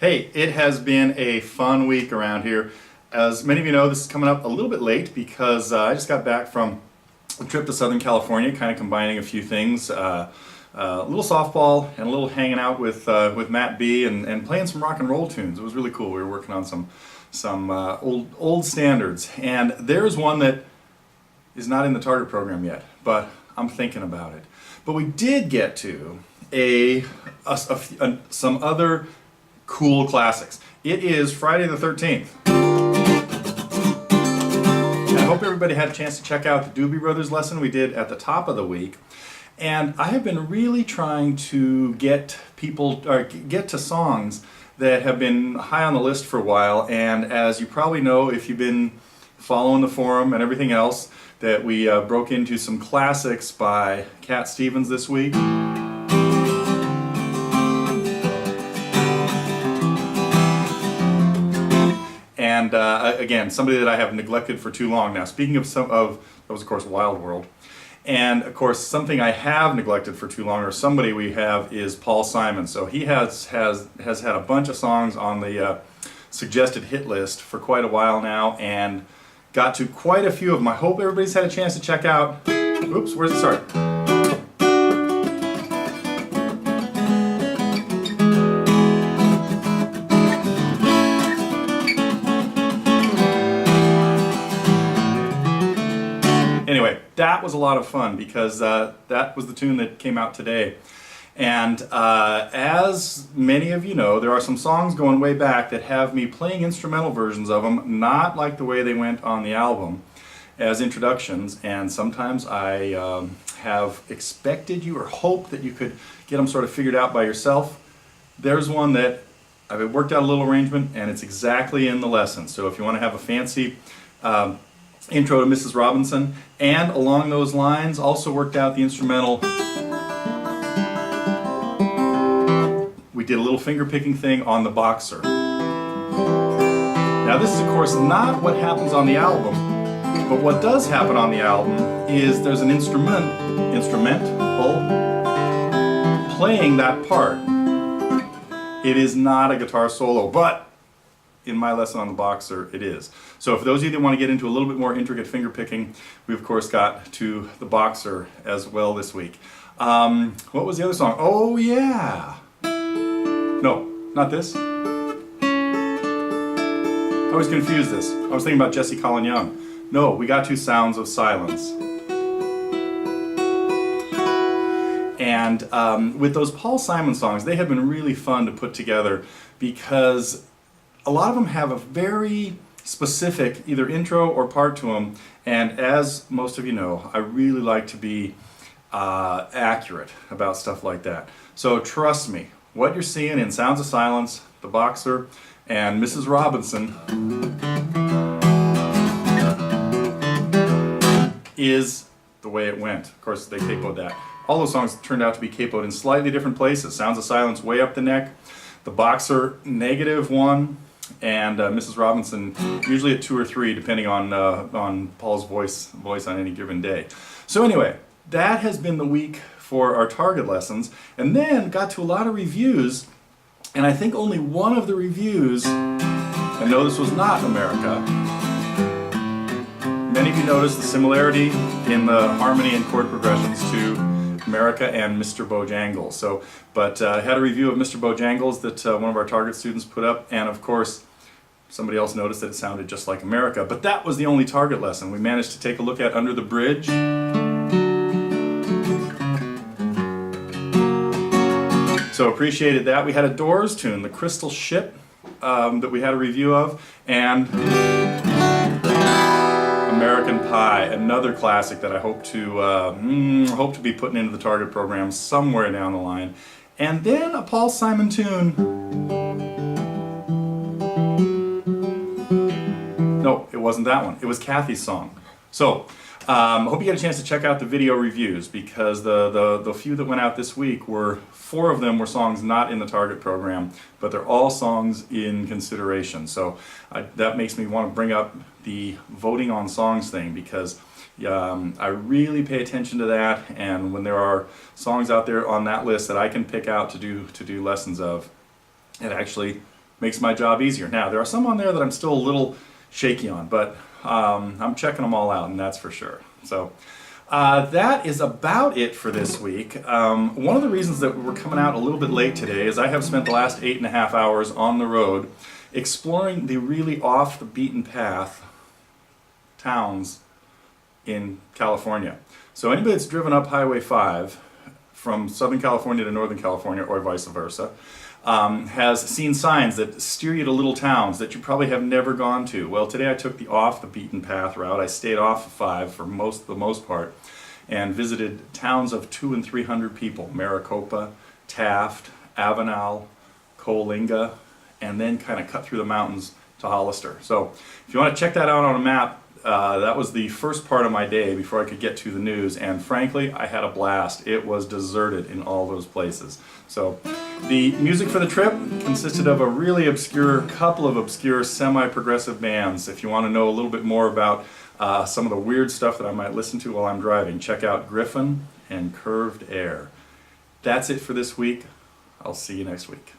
Hey, it has been a fun week around here. As many of you know, this is coming up a little bit late because I just got back from a trip to Southern California, kind of combining a few things. A little softball and a little hanging out with Matt B and playing some rock and roll tunes. It was really cool. We were working on some old standards. And there's one that is not in the target program yet, but I'm thinking about it. But we did get to some other cool classics. It is Friday the 13th. And I hope everybody had a chance to check out the Doobie Brothers lesson we did at the top of the week. And I have been really trying to get to songs that have been high on the list for a while. And as you probably know, if you've been following the forum and everything else, that we broke into some classics by Cat Stevens this week. And again, somebody that I have neglected for too long now. Speaking of that was of course Wild World. And of course something I have neglected for too long, or somebody we have, is Paul Simon. So he has had a bunch of songs on the suggested hit list for quite a while now, and got to quite a few of them. I hope everybody's had a chance to check out. Oops, where's it start? Anyway, that was a lot of fun because that was the tune that came out today. And as many of you know, there are some songs going way back that have me playing instrumental versions of them, not like the way they went on the album as introductions. And sometimes I have expected you or hoped that you could get them sort of figured out by yourself. There's one that I've worked out a little arrangement, and it's exactly in the lesson. So if you want to have a fancy intro to Mrs. Robinson, and along those lines also worked out the instrumental. We did a little finger picking thing on the Boxer. Now this is of course not what happens on the album, but what does happen on the album is there's an instrumental playing that part. It is not a guitar solo, but in my lesson on the Boxer, it is. So for those of you that want to get into a little bit more intricate finger picking, we of course got to the Boxer as well this week. What was the other song? Oh yeah! No, not this. I always confuse this. I was thinking about Jesse Colin Young. No, we got to Sounds of Silence. And with those Paul Simon songs, they have been really fun to put together because a lot of them have a very specific either intro or part to them, and as most of you know, I really like to be accurate about stuff like that. So trust me, what you're seeing in Sounds of Silence, The Boxer, and Mrs. Robinson is the way it went. Of course, they capoed that. All those songs turned out to be capoed in slightly different places. Sounds of Silence way up the neck, The Boxer -1, and Mrs. Robinson usually at 2 or 3, depending on Paul's voice on any given day. So anyway, that has been the week for our target lessons, and then got to a lot of reviews, and I think only one of the reviews, and no, this was not America. Many of you noticed the similarity in the harmony and chord progressions to America and Mr. Bojangles. So, but I had a review of Mr. Bojangles that one of our target students put up, and of course somebody else noticed that it sounded just like America. But that was the only target lesson we managed to take a look at Under the Bridge. So appreciated that. We had a Doors tune, The Crystal Ship, that we had a review of, and American Pie, another classic that I hope to be putting into the target program somewhere down the line. And then a Paul Simon tune. No, it wasn't that one. It was Kathy's song. So I hope you get a chance to check out the video reviews, because the few that went out this week were 4 of them were songs not in the target program, but they're all songs in consideration. So that makes me want to bring up the voting on songs thing, because I really pay attention to that, and when there are songs out there on that list that I can pick out to do lessons of, it actually makes my job easier. Now, there are some on there that I'm still a little shaky on, but I'm checking them all out, and that's for sure. So that is about it for this week. One of the reasons that we're coming out a little bit late today is I have spent the last 8.5 hours on the road exploring the really off the beaten path towns in California. So anybody that's driven up Highway 5 from Southern California to Northern California, or vice versa, has seen signs that steer you to little towns that you probably have never gone to. Well, today I took the off the beaten path route. I stayed off of 5 for the most part and visited towns of 200 and 300 people: Maricopa, Taft, Avenal, Coalinga, and then kind of cut through the mountains to Hollister. So if you want to check that out on a map, that was the first part of my day before I could get to the news, and frankly, I had a blast. It was deserted in all those places. So the music for the trip consisted of a really obscure, couple of obscure semi-progressive bands. If you want to know a little bit more about some of the weird stuff that I might listen to while I'm driving, check out Griffin and Curved Air. That's it for this week. I'll see you next week.